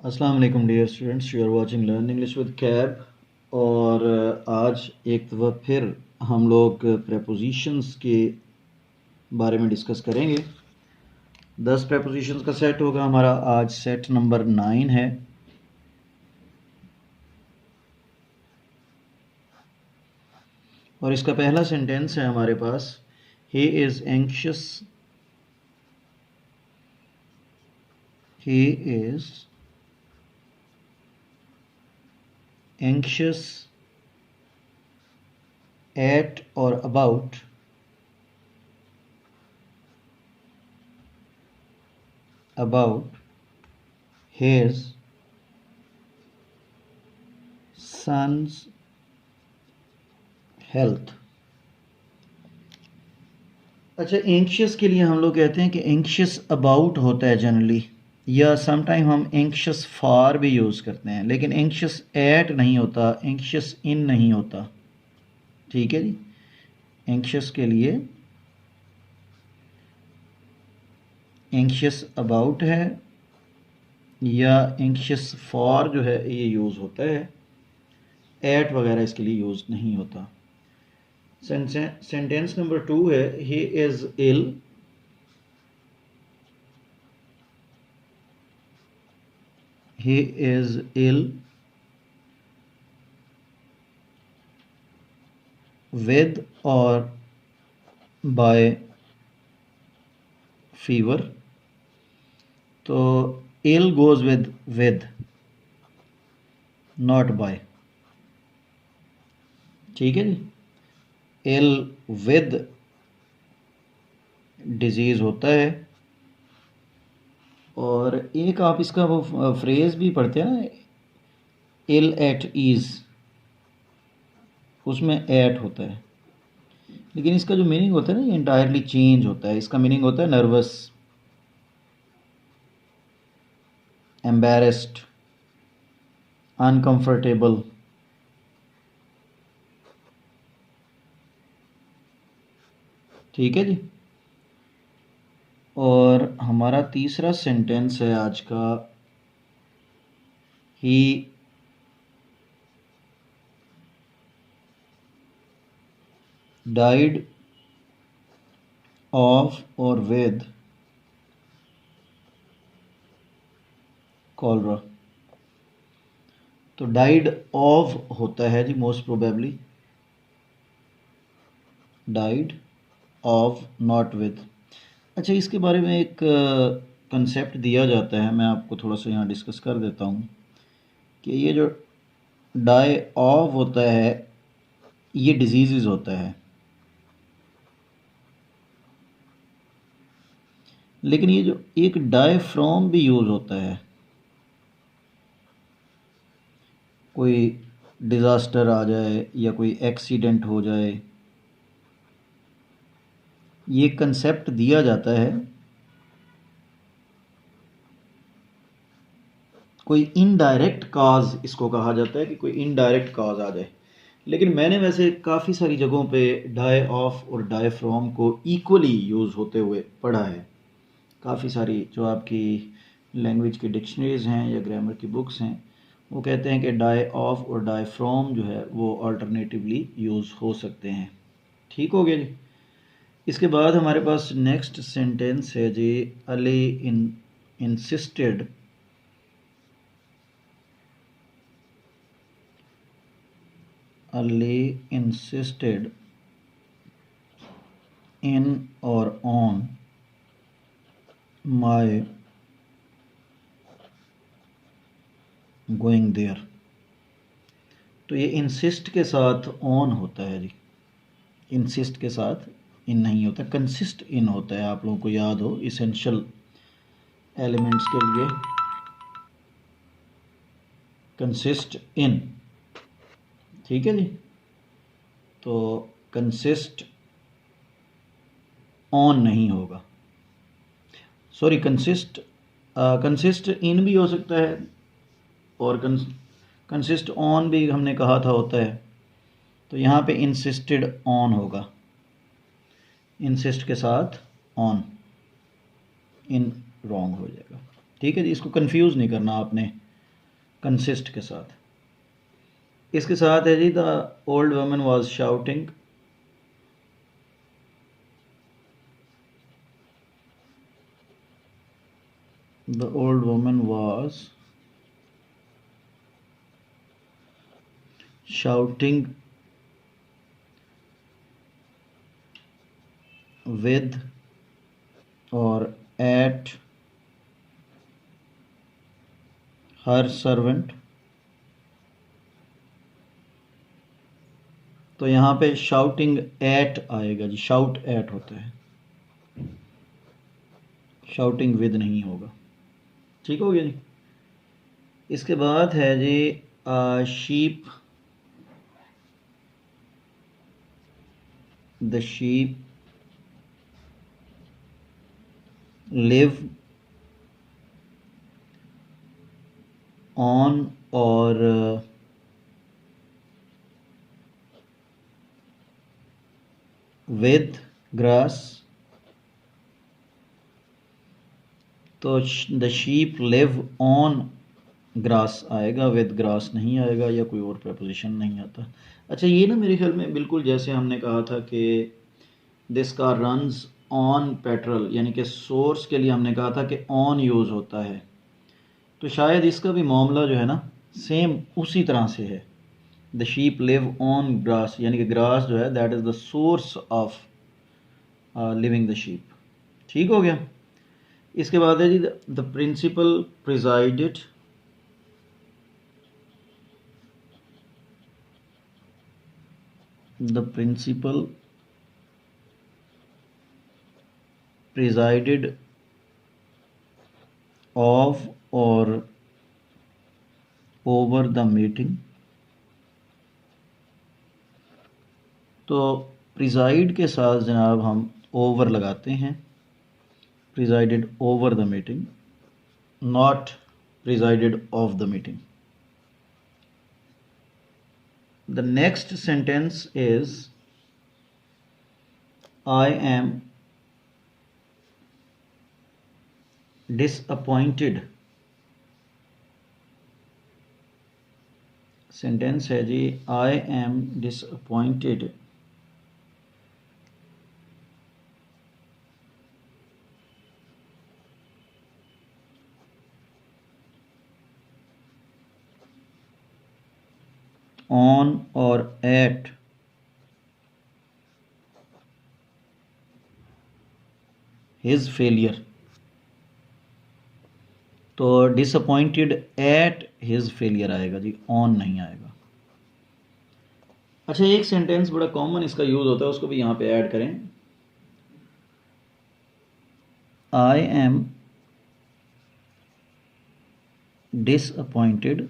अस्सलाम वालेकुम dear students, you are watching learn English with Cab. और आज एक दफ़ा फिर हम लोग प्रेपोजिशंस के बारे में डिस्कस करेंगे। 10 प्रेपोजिशंस का सेट होगा हमारा। आज सेट नंबर 9 है। और इसका पहला सेंटेंस है हमारे पास, he is anxious. He is anxious at or about his son's health। अच्छा, एंक्शियस के लिए हम लोग कहते हैं कि एंक्शियस अबाउट होता है जनरली, या समटाइम हम एंक्शियस फॉर भी यूज़ करते हैं, लेकिन एंक्शियस एट नहीं होता, एंक्शियस इन नहीं होता। ठीक है जी। एंक्शियस के लिए एंक्शियस अबाउट है या एंक्शियस फॉर जो है ये यूज़ होता है, एट वगैरह इसके लिए यूज़ नहीं होता। सेंटेंस नंबर 2 है, he is ill. He is ill with or by fever। तो ill goes with not by। ठीक है जी। ill with डिजीज़ होता है। और एक आप इसका वो फ्रेज़ भी पढ़ते हैं ना, ill at ease, उसमें एट होता है, लेकिन इसका जो मीनिंग होता है ना ये इंटायरली चेंज होता है। इसका मीनिंग होता है नर्वस, एम्बैरेस्ड, अनकंफर्टेबल। ठीक है जी। और हमारा तीसरा सेंटेंस है आज का, ही डाइड ऑफ और विद कॉलरा। तो डाइड ऑफ होता है जी most probably, died of not with. अच्छा, इसके बारे में एक कंसेप्ट दिया जाता है, मैं आपको थोड़ा सा यहाँ डिस्कस कर देता हूँ कि ये जो डाई ऑफ होता है ये डिजीज़ होता है, लेकिन ये जो एक डाई फ्रॉम भी यूज़ होता है, कोई डिज़ास्टर आ जाए या कोई एक्सीडेंट हो जाए, ये कंसेप्ट दिया जाता है, कोई इनडायरेक्ट काज इसको कहा जाता है कि कोई इनडायरेक्ट काज आ जाए। लेकिन मैंने वैसे काफ़ी सारी जगहों पे डाई ऑफ और डाई फ्रॉम को इक्वली यूज़ होते हुए पढ़ा है। काफ़ी सारी जो आपकी लैंग्वेज की डिक्शनरीज़ हैं या ग्रामर की बुक्स हैं वो कहते हैं कि डाई ऑफ और डाई फ्रॉम जो है वो अल्टरनेटिवली यूज़ हो सकते हैं। ठीक हो गया जी। इसके बाद हमारे पास नेक्स्ट सेंटेंस है जी, Ali insisted. Ali insisted in or on my going there। तो ये इंसिस्ट के साथ ऑन होता है जी, इंसिस्ट के साथ इन नहीं होता, कंसिस्ट इन होता है। आप लोगों को याद हो इसेंशियल एलिमेंट्स के लिए कंसिस्ट इन। ठीक है जी। तो कंसिस्ट ऑन नहीं होगा, सॉरी, कंसिस्ट इन भी हो सकता है और कंसिस्ट ऑन भी हमने कहा था होता है। तो यहाँ पे इंसिस्टेड ऑन होगा, इंसिस्ट के साथ ऑन, इन रॉन्ग हो जाएगा। ठीक है जी, इसको कंफ्यूज नहीं करना आपने कंसिस्ट के साथ। इसके साथ है जी the old woman was shouting, the old woman was shouting with और एट हर सर्वेंट। तो यहाँ पे शाउटिंग एट आएगा जी, शाउट एट होता है, शाउटिंग विद नहीं होगा। ठीक हो गया जी। इसके बाद है जी sheep, the sheep live on और विद ग्रास। तो the sheep live on grass आएगा, विद ग्रास नहीं आएगा, या कोई और प्रपोजिशन नहीं आता। अच्छा, ये ना मेरे ख्याल में बिल्कुल जैसे हमने कहा था कि this car runs on petrol, यानी कि सोर्स के लिए हमने कहा था कि ऑन यूज़ होता है, तो शायद इसका भी मामला जो है ना सेम उसी तरह से है। The sheep live on grass, यानी कि ग्रास जो है that is the source of living the sheep. ठीक हो गया। इसके बाद है जी the principal presided, the principal presided of और ओवर द मीटिंग। तो प्रिजाइड के साथ जनाब हम ओवर लगाते हैं, presided over the meeting, not presided of the meeting. The next sentence is I am disappointed। Sentence है जी I am disappointed on or at his failure। तो डिसअपॉइंटेड एट हिज फेलियर आएगा जी, ऑन नहीं आएगा। अच्छा, एक सेंटेंस बड़ा common इसका यूज होता है, उसको भी यहाँ पे ऐड करें। आई एम डिसअपॉइंटेड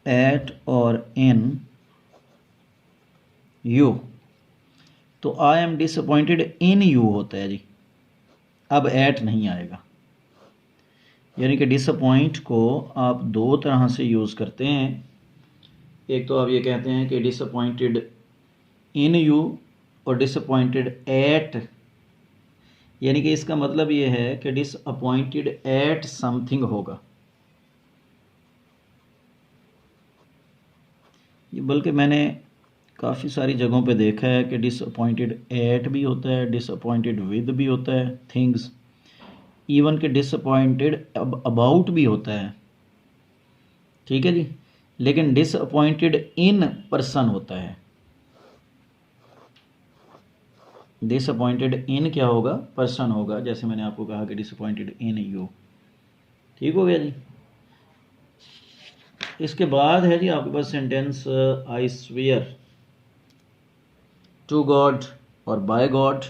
एट और इन यू। तो I am disappointed in you होता है जी, अब एट नहीं आएगा। यानी कि डिसअपॉइंट को आप दो तरह से यूज़ करते हैं। एक तो आप ये कहते हैं कि डिसअपॉइंटेड इन यू और डिसअपॉइंटेड एट, यानी कि इसका मतलब ये है कि डिसअपॉइंटेड एट समथिंग होगा। बल्कि मैंने काफ़ी सारी जगहों पे देखा है कि डिसअपॉइंटेड एट भी होता है, डिसअपॉइंटेड विद भी होता है थिंग्स, इवन कि डिसअपॉइंटेड अबाउट भी होता है। ठीक है जी, लेकिन डिसअपॉइंटेड इन पर्सन होता है। डिसअपॉइंटेड इन क्या होगा, पर्सन होगा, जैसे मैंने आपको कहा कि डिसअपॉइंटेड इन यू। ठीक हो गया जी। इसके बाद है जी आपके पास sentence I swear to God और by God.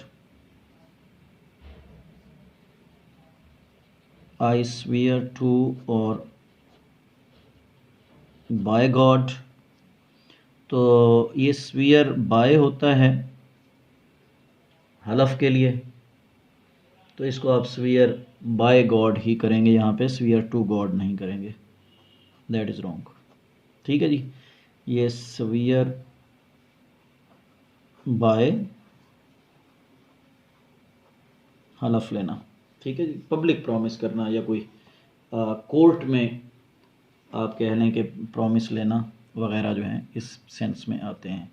I swear to और बाय गॉड। तो ये स्वेयर बाय होता है हलफ के लिए, तो इसको आप स्वेयर बाय गॉड ही करेंगे, यहाँ पे स्वेयर टू गॉड नहीं करेंगे, दैट इज़ रॉन्ग। ठीक है जी, ये स्वेयर बाय हलफ लेना। ठीक है जी। पब्लिक प्रॉमिस करना या कोई कोर्ट में आप कह लें कि प्रॉमिस लेना वगैरह जो हैं इस सेंस में आते हैं।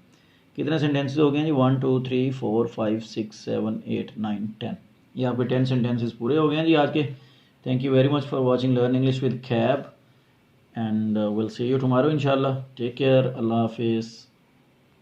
कितने सेंटेंसेस हो गए हैं जी? 1 2 3 4 5 6 7 8 9 10। यहाँ पे 10 सेंटेंसेस पूरे हो गए हैं जी आज के। Thank you very much for watching learn English with Khaib, and will see you tomorrow इंशाल्लाह। टेक केयर, अल्लाह हाफिज़।